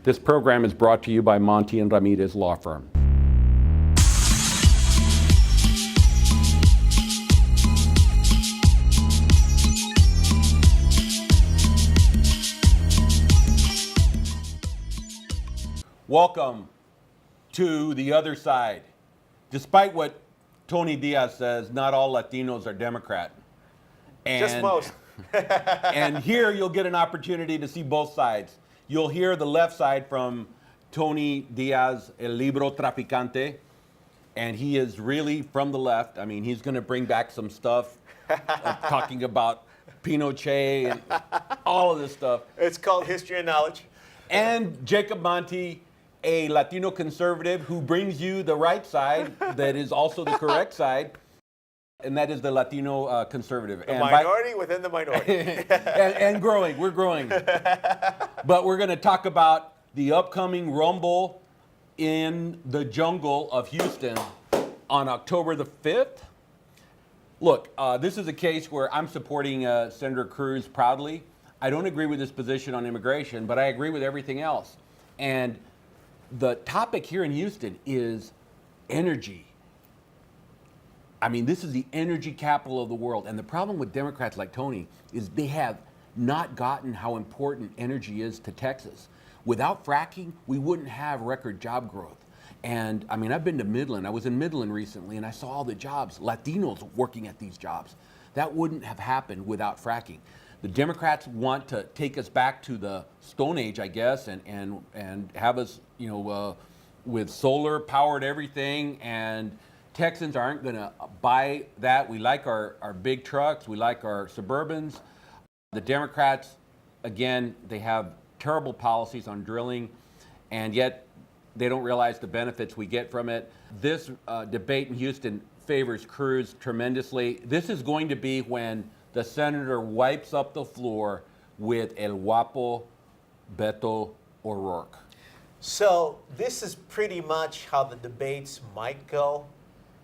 This program is brought to you by Monty and Ramirez Law Firm. Welcome to the other side. Despite what Tony Diaz says, not all Latinos are Democrat. Just most. And here you'll get an opportunity to see both sides. You'll hear the left side from Tony Diaz, El Librotraficante, and he is really from the left. I mean, he's going to bring back some stuff talking about Pinochet and all of this stuff. It's called History and Knowledge. And Jacob Monty, a Latino conservative who brings you the right side that is also the correct side, and that is the Latino conservative. The minority within the minority. and growing, we're growing. But we're going to talk about the upcoming rumble in the jungle of Houston on October the 5th. Look, this is a case where I'm supporting Senator Cruz proudly. I don't agree with his position on immigration, but I agree with everything else. And the topic here in Houston is energy. I mean, this is the energy capital of the world. And the problem with Democrats like Tony is they have not gotten how important energy is to Texas. Without fracking, we wouldn't have record job growth. And I mean, I've been to Midland. I was in Midland recently and I saw all the jobs, Latinos working at these jobs. That wouldn't have happened without fracking. The Democrats want to take us back to the Stone Age, I guess, and have us, with solar powered everything, and Texans aren't going to buy that. We like our big trucks. We like our Suburbans. The Democrats, again, they have terrible policies on drilling, and yet they don't realize the benefits we get from it. This debate in Houston favors Cruz tremendously. This is going to be when the senator wipes up the floor with El Guapo Beto O'Rourke. So this is pretty much how the debates might go.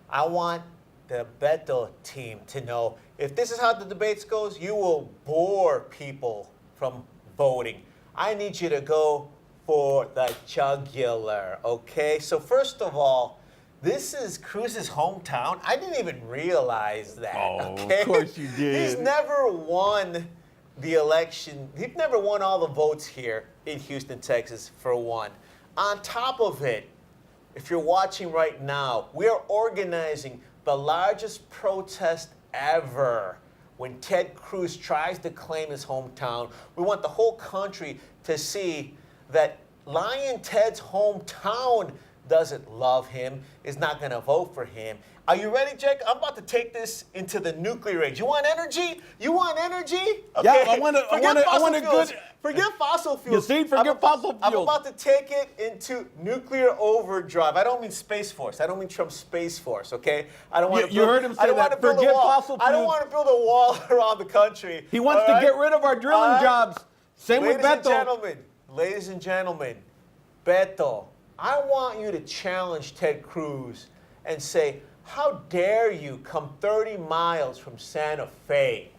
I want the Beto team to know if this is how the debates goes, you will bore people from voting. I need you to go for the jugular, okay? So first of all, this is Cruz's hometown. I didn't even realize that. Oh, okay? Of course you did. He's never won the election. He's never won all the votes here in Houston, Texas, for one. On top of it, if you're watching right now, we are organizing the largest protest ever when Ted Cruz tries to claim his hometown. We want the whole country to see that Lion Ted's hometown doesn't love him, is not going to vote for him. Are you ready, Jake? I'm about to take this into the nuclear age. You want energy? You want energy? Okay. Yeah, I want a good. Forget fossil fuels. You see, forget fossil fuels. I'm about to take it into nuclear overdrive. I don't mean Space Force. I don't mean Trump's Space Force, okay? I don't want to You heard him say that. Forget fossil fuels. I don't want to build a wall around the country. He wants to get rid of our drilling jobs. Same with Beto. Ladies and gentlemen, Beto, I want you to challenge Ted Cruz and say, how dare you come 30 miles from Santa Fe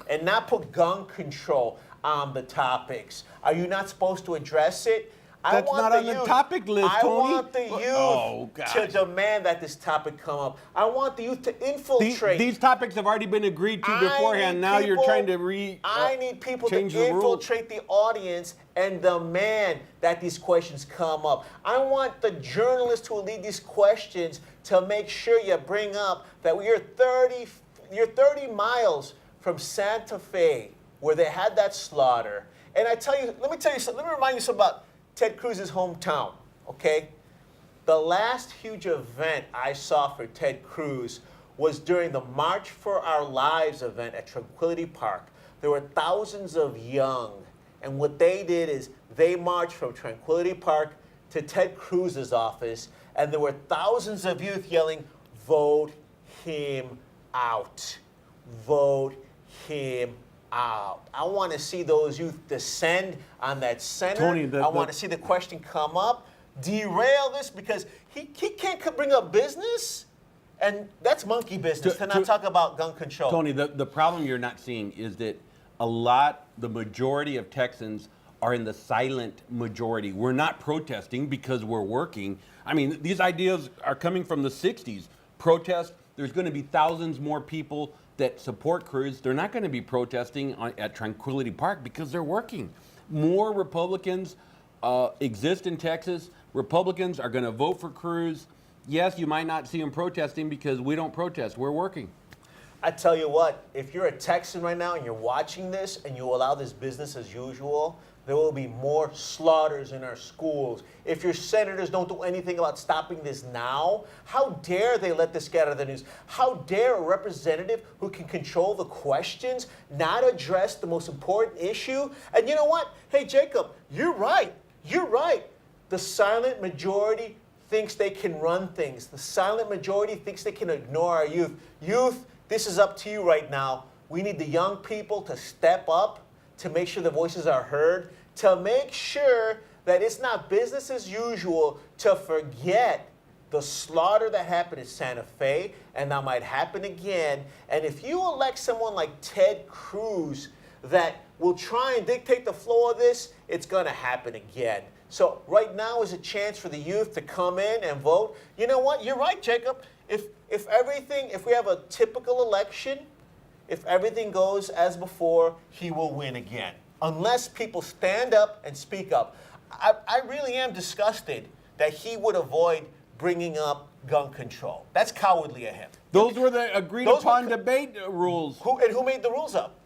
and not put gun control on the topics? Are you not supposed to address it? That's not on the topic list, Tony. I want the youth to demand that this topic come up. I want the youth to infiltrate. These topics have already been agreed to beforehand. Now you're trying to I need people to infiltrate the audience and demand that these questions come up. I want the journalists who lead these questions to make sure you bring up that you're 30 miles from Santa Fe, where they had that slaughter. And let me tell you something. Let me remind you something about Ted Cruz's hometown, okay? The last huge event I saw for Ted Cruz was during the March for Our Lives event at Tranquility Park. There were thousands of young, and what they did is they marched from Tranquility Park to Ted Cruz's office, and there were thousands of youth yelling, "Vote him out. Vote him out." I want to see those youth descend on that center. Tony, I want to see the question come up, derail this, because he can't bring up business, and that's monkey business to not talk about gun control. Tony, the problem you're not seeing is that the majority of Texans are in the silent majority. We're not protesting because we're working. I mean, these ideas are coming from the 60s. Protest, there's going to be thousands more people that support Cruz. They're not going to be protesting at Tranquility Park because they're working. More Republicans exist in Texas. Republicans are going to vote for Cruz. Yes, you might not see them protesting because we don't protest. We're working. I tell you what, if you're a Texan right now and you're watching this and you allow this business as usual, there will be more slaughters in our schools. If your senators don't do anything about stopping this now, how dare they let this get out of the news? How dare a representative who can control the questions not address the most important issue? And you know what? Hey, Jacob, you're right. You're right. The silent majority thinks they can run things. The silent majority thinks they can ignore our youth. Youth, this is up to you right now. We need the young people to step up, to make sure the voices are heard, to make sure that it's not business as usual, to forget the slaughter that happened in Santa Fe, and that might happen again. And if you elect someone like Ted Cruz that will try and dictate the flow of this, it's going to happen again. So right now is a chance for the youth to come in and vote. You know what? You're right, Jacob. If we have a typical election, if everything goes as before, he will win again. Unless people stand up and speak up. I really am disgusted that he would avoid bringing up gun control. That's cowardly of him. Those were the agreed upon debate rules. Who made the rules up?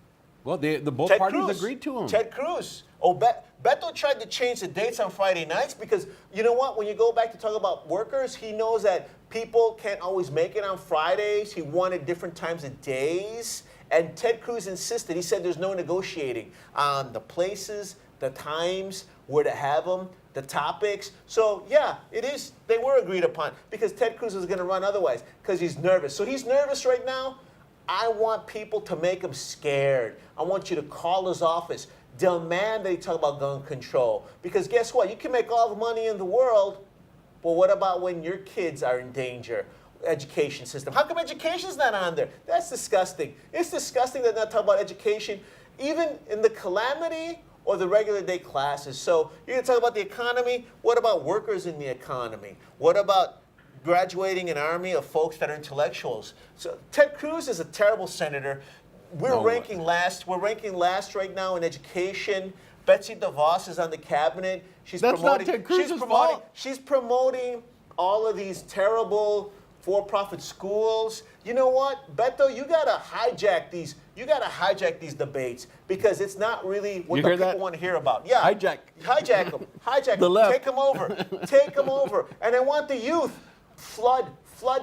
Well, the both Ted parties Cruz. agreed to them. Ted Cruz. Oh, Beto tried to change the dates on Friday nights because, you know what, when you go back to talk about workers, he knows that people can't always make it on Fridays. He wanted different times of days. And Ted Cruz insisted. He said there's no negotiating on the places, the times, where to have them, the topics. So, yeah, it is. They were agreed upon because Ted Cruz was going to run otherwise because he's nervous. So he's nervous right now. I want people to make him scared. I want you to call his office. Demand that he talk about gun control. Because guess what? You can make all the money in the world, but what about when your kids are in danger? Education system. How come education's not on there? That's disgusting. It's disgusting that not talk about education, even in the calamity or the regular day classes. So you're going to talk about the economy. What about workers in the economy? What about graduating an army of folks that are intellectuals? So Ted Cruz is a terrible senator. We're ranking last. We're ranking last right now in education. Betsy DeVos is on the cabinet. That's not Ted Cruz's fault. She's promoting all of these terrible for-profit schools. You know what, Beto? You gotta hijack these. You gotta hijack these debates because it's not really what the people want to hear about. Yeah, hijack them. Hijack the them. Left. Take them over. Take them over. And I want the youth flood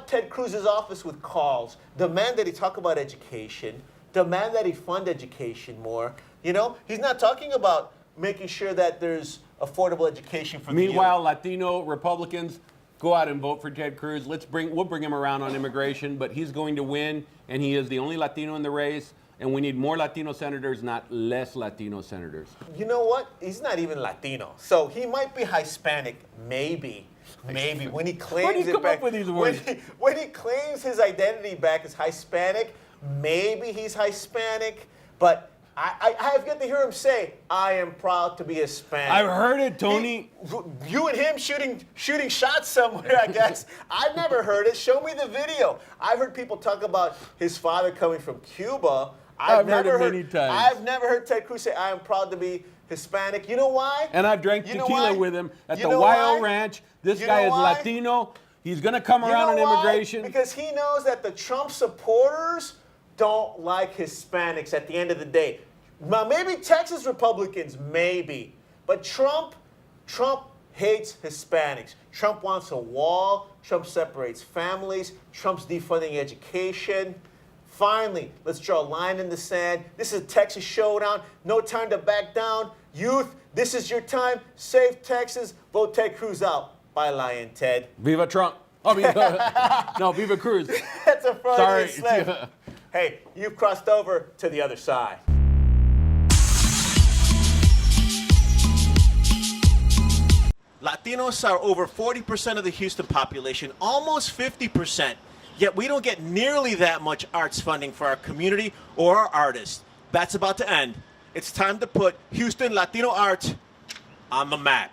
Ted Cruz's office with calls. Demand that he talk about education. Demand that he fund education more. You know, he's not talking about making sure that there's affordable education for the youth. Meanwhile, Latino Republicans go out and vote for Ted Cruz. We'll bring him around on immigration, but he's going to win, and he is the only Latino in the race. And we need more Latino senators, not less Latino senators. You know what? He's not even Latino, so he might be Hispanic, maybe. Maybe when he claims Where do you it come back. up with these words? When he claims his identity back as Hispanic, maybe he's Hispanic. But I have yet to hear him say, "I am proud to be Hispanic." I've heard it, Tony. You and him shooting shots somewhere, I guess. I've never heard it. Show me the video. I've heard people talk about his father coming from Cuba. I've heard it many times. I've never heard Ted Cruz say, "I am proud to be Hispanic." You know why? And I've drank tequila with him at the Wild Ranch. This guy is Latino. He's going to come around on immigration. Because he knows that the Trump supporters don't like Hispanics at the end of the day. Now, maybe Texas Republicans, maybe. But Trump hates Hispanics. Trump wants a wall. Trump separates families. Trump's defunding education. Finally, let's draw a line in the sand. This is a Texas showdown. No time to back down. Youth, this is your time. Save Texas. Vote Ted Cruz out. Bye, Lion Ted. Viva Trump. No, Viva Cruz. That's a Freudian Sorry. slip. Hey, you've crossed over to the other side. Latinos are over 40% of the Houston population, almost 50%. Yet we don't get nearly that much arts funding for our community or our artists. That's about to end. It's time to put Houston Latino art on the map.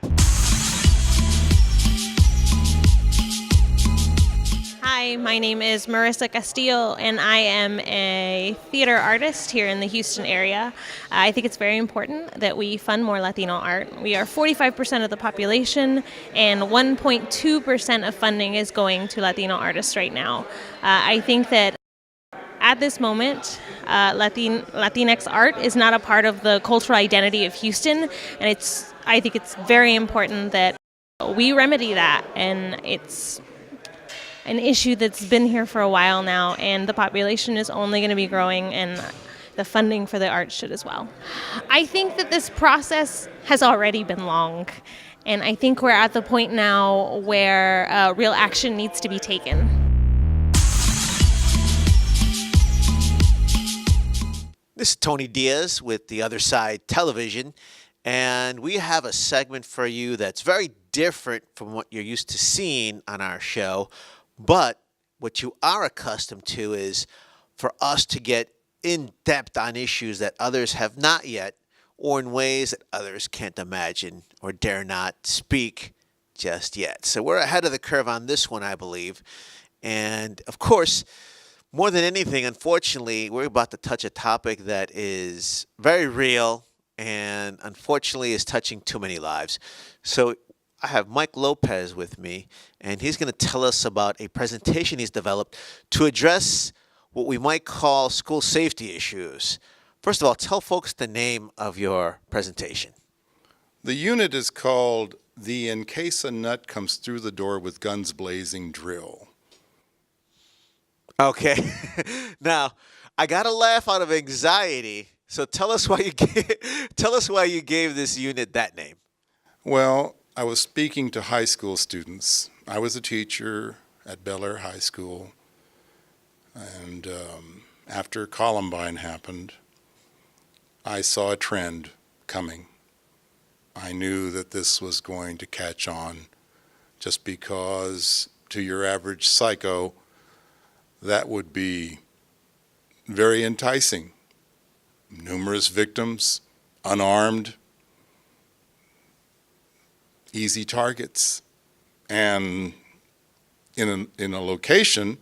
Hi, my name is Marissa Castillo, and I am a theater artist here in the Houston area. I think it's very important that we fund more Latino art. We are 45% of the population, and 1.2% of funding is going to Latino artists right now. I think that at this moment, Latinx art is not a part of the cultural identity of Houston, and I think it's very important that we remedy that, and it's an issue that's been here for a while now, and the population is only going to be growing, and the funding for the arts should as well. I think that this process has already been long, and I think we're at the point now where real action needs to be taken. This is Tony Diaz with The Other Side Television, and we have a segment for you that's very different from what you're used to seeing on our show. But what you are accustomed to is for us to get in depth on issues that others have not yet, or in ways that others can't imagine or dare not speak just yet. So we're ahead of the curve on this one, I believe. And of course, more than anything, unfortunately, we're about to touch a topic that is very real and unfortunately is touching too many lives. So I have Mike Lopez with me, and he's going to tell us about a presentation he's developed to address what we might call school safety issues. First of all, tell folks the name of your presentation. The unit is called the In Case a Nut Comes Through the Door with Guns Blazing drill. Okay. Now, I got a laugh out of anxiety, so tell us why you gave this unit that name. Well, I was speaking to high school students. I was a teacher at Bel Air High School, and after Columbine happened, I saw a trend coming. I knew that this was going to catch on just because to your average psycho, that would be very enticing. Numerous victims, unarmed, easy targets, and in a location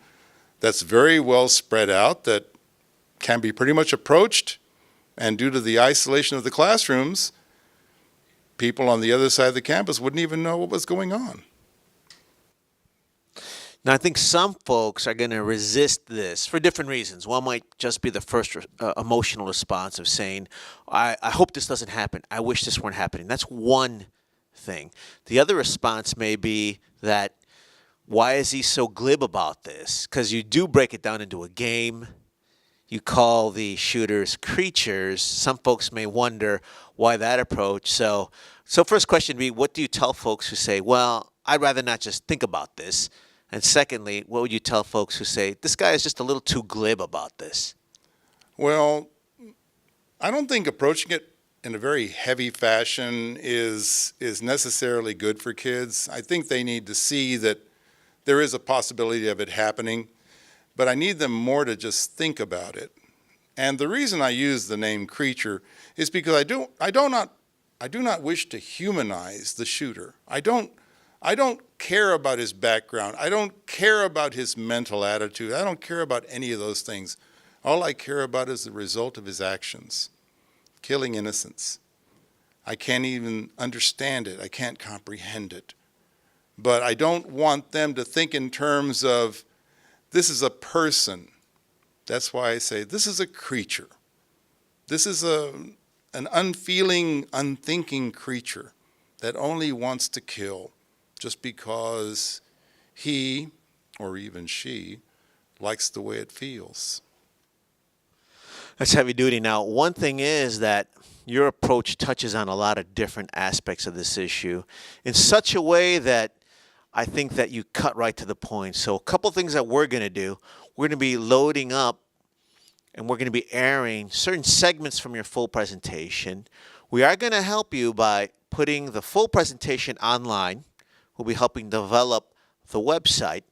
that's very well spread out, that can be pretty much approached, and due to the isolation of the classrooms, people on the other side of the campus wouldn't even know what was going on. Now, I think some folks are going to resist this for different reasons. One might just be the first emotional response of saying, I hope this doesn't happen. I wish this weren't happening. That's one thing. The other response may be that, why is he so glib about this? Because you do break it down into a game. You call the shooters creatures. Some folks may wonder why that approach. So first question would be, what do you tell folks who say, well, I'd rather not just think about this? And secondly, what would you tell folks who say, this guy is just a little too glib about this? Well, I don't think approaching it in a very heavy fashion is necessarily good for kids. I think they need to see that there is a possibility of it happening, but I need them more to just think about it. And the reason I use the name creature is because I do not wish to humanize the shooter. I don't care about his background. I don't care about his mental attitude. I don't care about any of those things. All I care about is the result of his actions, killing innocents. I can't even understand it. I can't comprehend it. But I don't want them to think in terms of, this is a person. That's why I say this is a creature. This is an unfeeling, unthinking creature that only wants to kill just because he, or even she, likes the way it feels. That's heavy duty. Now, one thing is that your approach touches on a lot of different aspects of this issue in such a way that I think that you cut right to the point. So a couple things that we're going to do, we're going to be loading up and we're going to be airing certain segments from your full presentation. We are going to help you by putting the full presentation online. We'll be helping develop the website.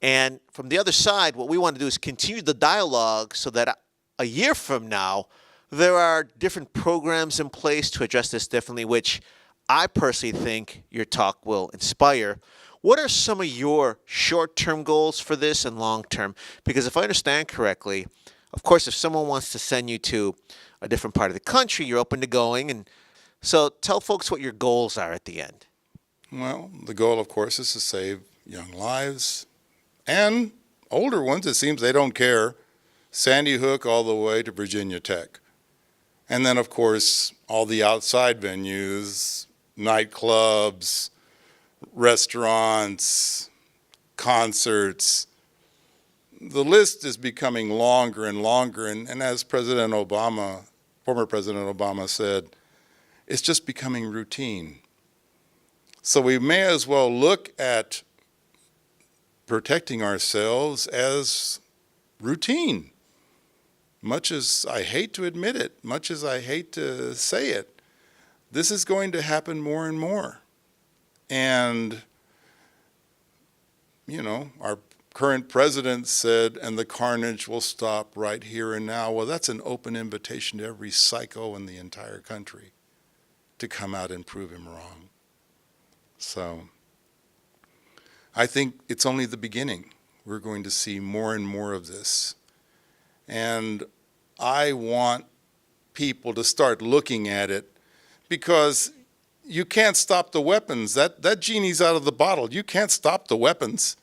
And from the other side, what we want to do is continue the dialogue so that a year from now, there are different programs in place to address this differently, which I personally think your talk will inspire. What are some of your short-term goals for this and long-term? Because if I understand correctly, of course, if someone wants to send you to a different part of the country, you're open to going. And so tell folks what your goals are at the end. Well, the goal, of course, is to save young lives and older ones. It seems they don't care. Sandy Hook all the way to Virginia Tech. And then, of course, all the outside venues, nightclubs, restaurants, concerts. The list is becoming longer and longer. And as President Obama, former President Obama said, it's just becoming routine. So we may as well look at protecting ourselves as routine. Much as I hate to admit it, much as I hate to say it, this is going to happen more and more. And, you know, our current president said, and the carnage will stop right here and now. Well, that's an open invitation to every psycho in the entire country to come out and prove him wrong. So I think it's only the beginning. We're going to see more and more of this. And I want people to start looking at it because you can't stop the weapons. That genie's out of the bottle. You can't stop the weapons.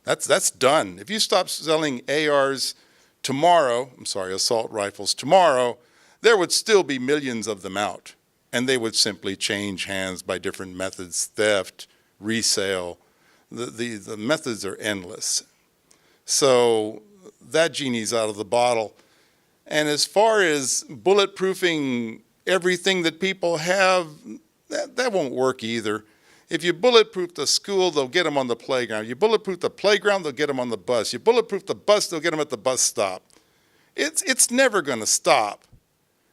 That's done. If you stop selling ARs tomorrow, assault rifles tomorrow, there would still be millions of them out. And they would simply change hands by different methods, theft, resale. The methods are endless. So that genie's out of the bottle. And as far as bulletproofing everything that people have, that won't work either. If you bulletproof the school, they'll get them on the playground. You bulletproof the playground, they'll get them on the bus. You bulletproof the bus, they'll get them at the bus stop. It's never going to stop.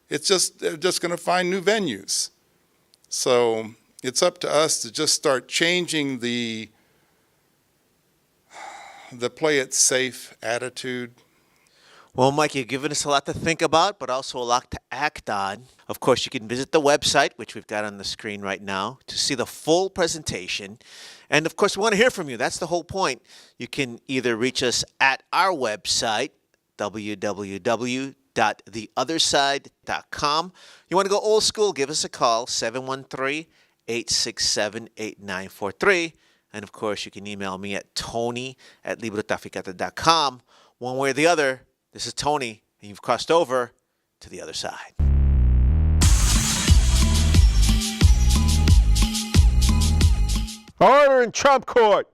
It's just they're just going to find new venues. So it's up to us to just start changing the play it safe attitude. Well, Mike, you've given us a lot to think about, but also a lot to act on. Of course, you can visit the website, which we've got on the screen right now, to see the full presentation. And, of course, we want to hear from you. That's the whole point. You can either reach us at our website, www.theotherside.com. You want to go old school, give us a call, 713-867-8943. And, of course, you can email me at tony@librotraficante.com. One way or the other, this is Tony, and you've crossed over to the other side. Order in Trump court.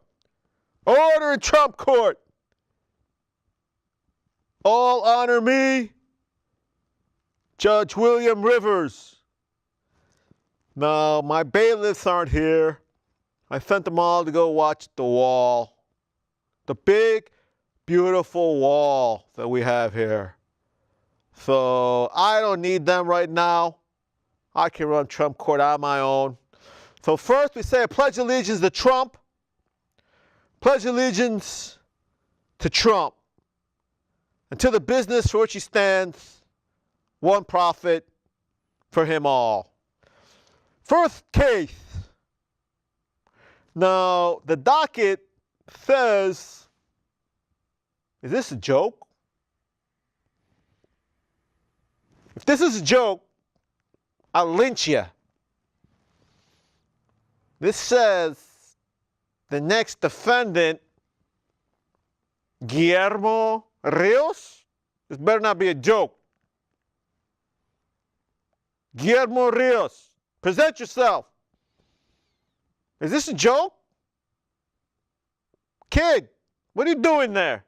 Order in Trump court. All honor me, Judge William Rivers. Now, my bailiffs aren't here. I sent them all to go watch the wall. The big, beautiful wall that we have here. So I don't need them right now. I can run Trump court on my own. So first we say, I pledge allegiance to Trump. Pledge allegiance to Trump. And to the business for which he stands, one profit for him all. First case. Now, the docket says, is this a joke? If this is a joke, I'll lynch you. This says the next defendant, Guillermo Rios. This better not be a joke. Guillermo Rios, present yourself. Is this a joke? Kid, what are you doing there?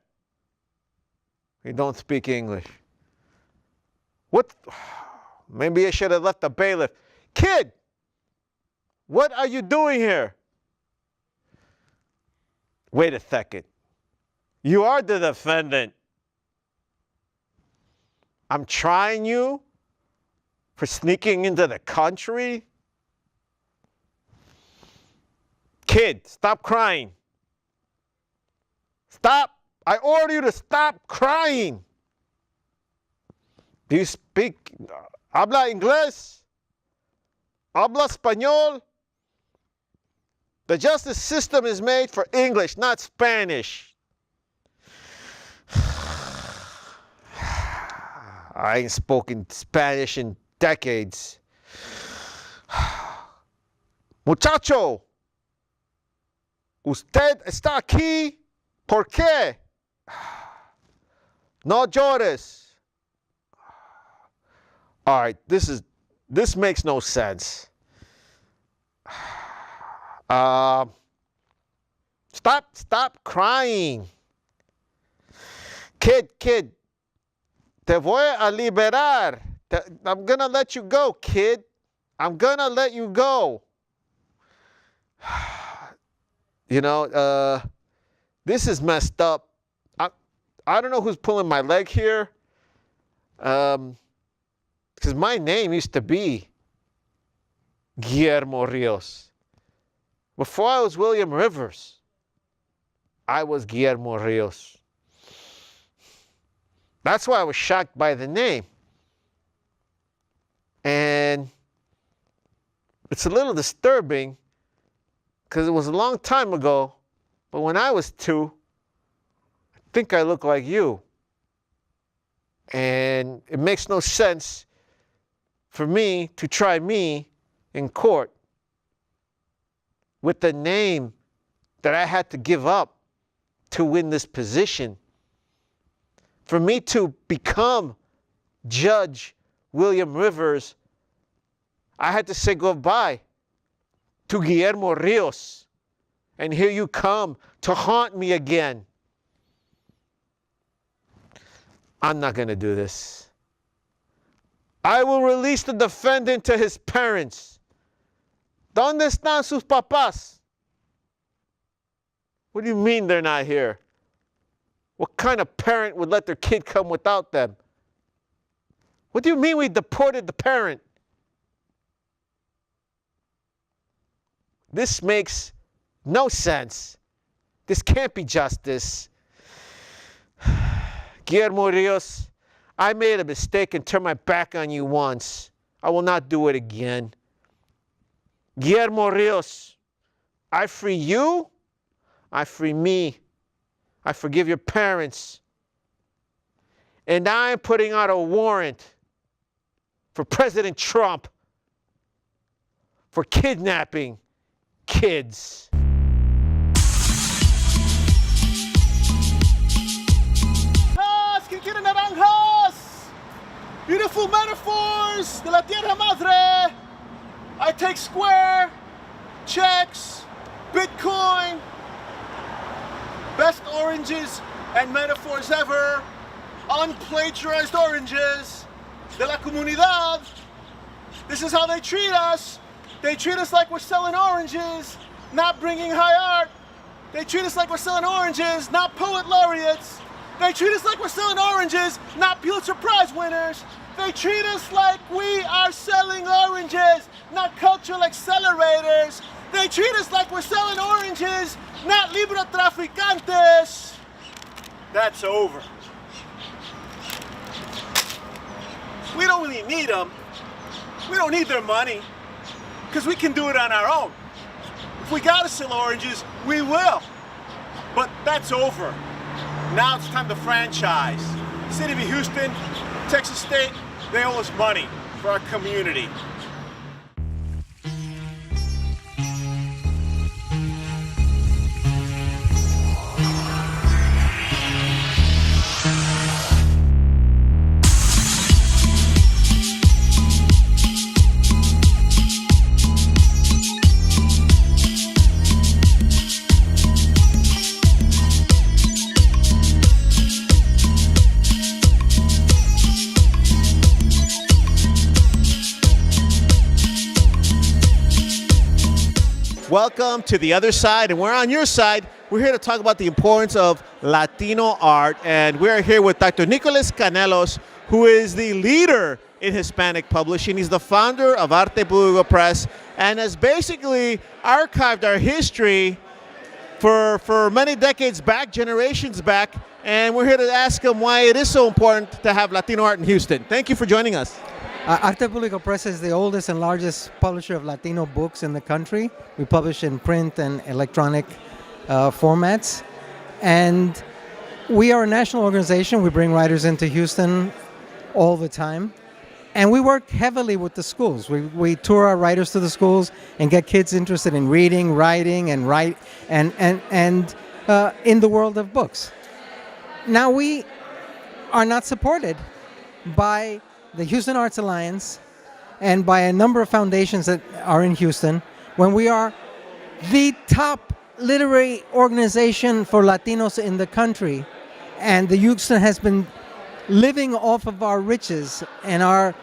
You don't speak English. What? Maybe I should have left the bailiff. Kid, what are you doing here? Wait a second. You are the defendant. I'm trying you for sneaking into the country? Kid, stop crying. Stop. I order you to stop crying. Do you speak? Habla inglés? Habla español? The justice system is made for English, not Spanish. I ain't spoken Spanish in decades. Muchacho, usted está aquí, ¿por qué? No llores. All right, this makes no sense. Stop crying. Kid, te voy a liberar. I'm gonna let you go, kid. I'm gonna let you go. You know, this is messed up. I don't know who's pulling my leg here. Because my name used to be Guillermo Rios. Before I was William Rivers, I was Guillermo Rios. That's why I was shocked by the name. And it's a little disturbing because it was a long time ago, but when I was 2, I think I look like you. And it makes no sense for me to try me in court with the name that I had to give up to win this position. For me to become Judge William Rivers, I had to say goodbye to Guillermo Rios. And here you come to haunt me again. I'm not going to do this. I will release the defendant to his parents. ¿Dónde están sus papás? What do you mean they're not here? What kind of parent would let their kid come without them? What do you mean we deported the parent? This makes no sense. This can't be justice. Guillermo Rios, I made a mistake and turned my back on you once. I will not do it again. Guillermo Rios, I free you. I free me. I forgive your parents. And I'm putting out a warrant for President Trump for kidnapping kids. ¿Quién quiere naranjas? Beautiful metaphors de la tierra madre. I take square, checks, Bitcoin, best oranges and metaphors ever, unplagiarized oranges de la comunidad. This is how they treat us. They treat us like we're selling oranges, not bringing high art. They treat us like we're selling oranges, not poet laureates. They treat us like we're selling oranges, not Pulitzer Prize winners. They treat us like we are selling oranges, not cultural accelerators. They treat us like we're selling oranges, not Librotraficantes. That's over. We don't really need them. We don't need their money, because we can do it on our own. If we gotta sell oranges, we will. But that's over. Now it's time to franchise. City of Houston, Texas State, they owe us money for our community. Welcome to the other side, and we're on your side. We're here to talk about the importance of Latino art, and we're here with Dr. Nicolás Kanellos, who is the leader in Hispanic publishing. He's the founder of Arte Público Press, and has basically archived our history for many decades back, generations back, and we're here to ask him why it is so important to have Latino art in Houston. Thank you for joining us. Arte Público Press is the oldest and largest publisher of Latino books in the country. We publish in print and electronic formats. And we are a national organization. We bring writers into Houston all the time. And we work heavily with the schools. We tour our writers to the schools and get kids interested in reading, writing, and in the world of books. Now, we are not supported by the Houston Arts Alliance and by a number of foundations that are in Houston, when we are the top literary organization for Latinos in the country. And the Houston has been living off of our riches and our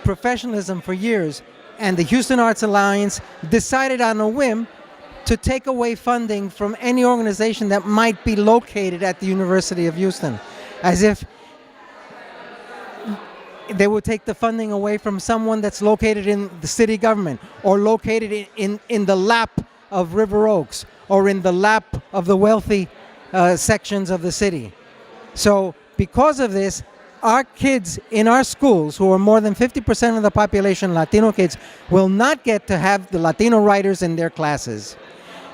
professionalism for years. And the Houston Arts Alliance decided on a whim to take away funding from any organization that might be located at the University of Houston, as if they would take the funding away from someone that's located in the city government or located in the lap of River Oaks or in the lap of the wealthy sections of the city. So because of this, our kids in our schools, who are more than 50% of the population, Latino kids, will not get to have the Latino writers in their classes.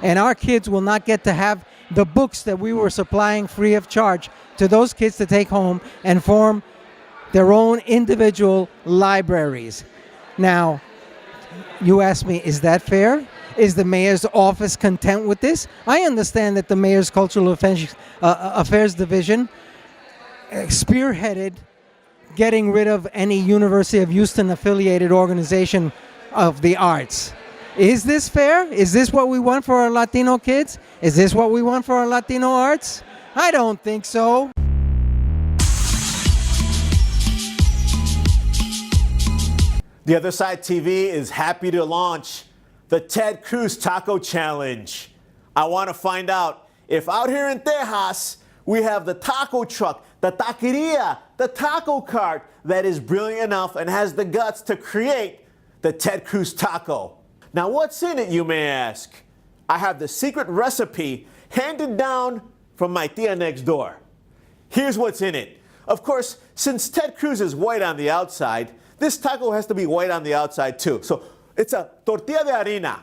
And our kids will not get to have the books that we were supplying free of charge to those kids to take home and form their own individual libraries. Now, you ask me, is that fair? Is the mayor's office content with this? I understand that the mayor's Cultural Affairs Division spearheaded getting rid of any University of Houston affiliated organization of the arts. Is this fair? Is this what we want for our Latino kids? Is this what we want for our Latino arts? I don't think so. The Other Side TV is happy to launch the Ted Cruz Taco Challenge. I want to find out if out here in Tejas, we have the taco truck, the taqueria, the taco cart that is brilliant enough and has the guts to create the Ted Cruz Taco. Now, what's in it, you may ask? I have the secret recipe handed down from my tia next door. Here's what's in it. Of course, since Ted Cruz is white on the outside, this taco has to be white on the outside too. So it's a tortilla de harina,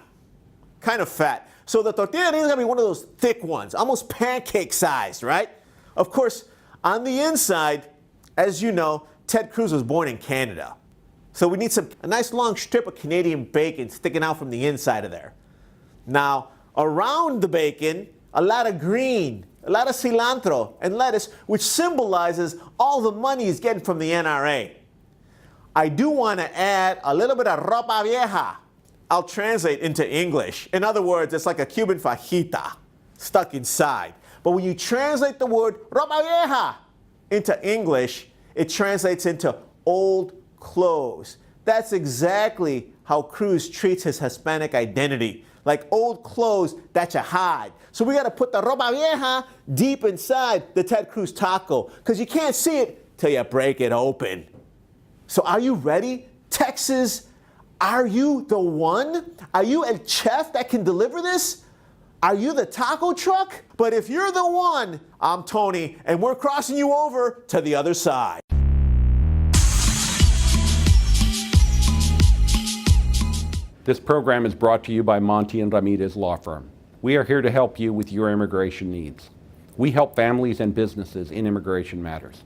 kind of fat. So the tortilla de harina is gonna be one of those thick ones, almost pancake sized, right? Of course, on the inside, as you know, Ted Cruz was born in Canada. So we need a nice long strip of Canadian bacon sticking out from the inside of there. Now, around the bacon, a lot of green, a lot of cilantro and lettuce, which symbolizes all the money he's getting from the NRA. I do want to add a little bit of ropa vieja. I'll translate into English. In other words, it's like a Cuban fajita stuck inside. But when you translate the word ropa vieja into English, it translates into old clothes. That's exactly how Cruz treats his Hispanic identity, like old clothes that you hide. So we got to put the ropa vieja deep inside the Ted Cruz taco, because you can't see it till you break it open. So are you ready? Texas, are you the one? Are you a chef that can deliver this? Are you the taco truck? But if you're the one, I'm Tony, and we're crossing you over to the other side. This program is brought to you by Monty and Ramirez Law Firm. We are here to help you with your immigration needs. We help families and businesses in immigration matters.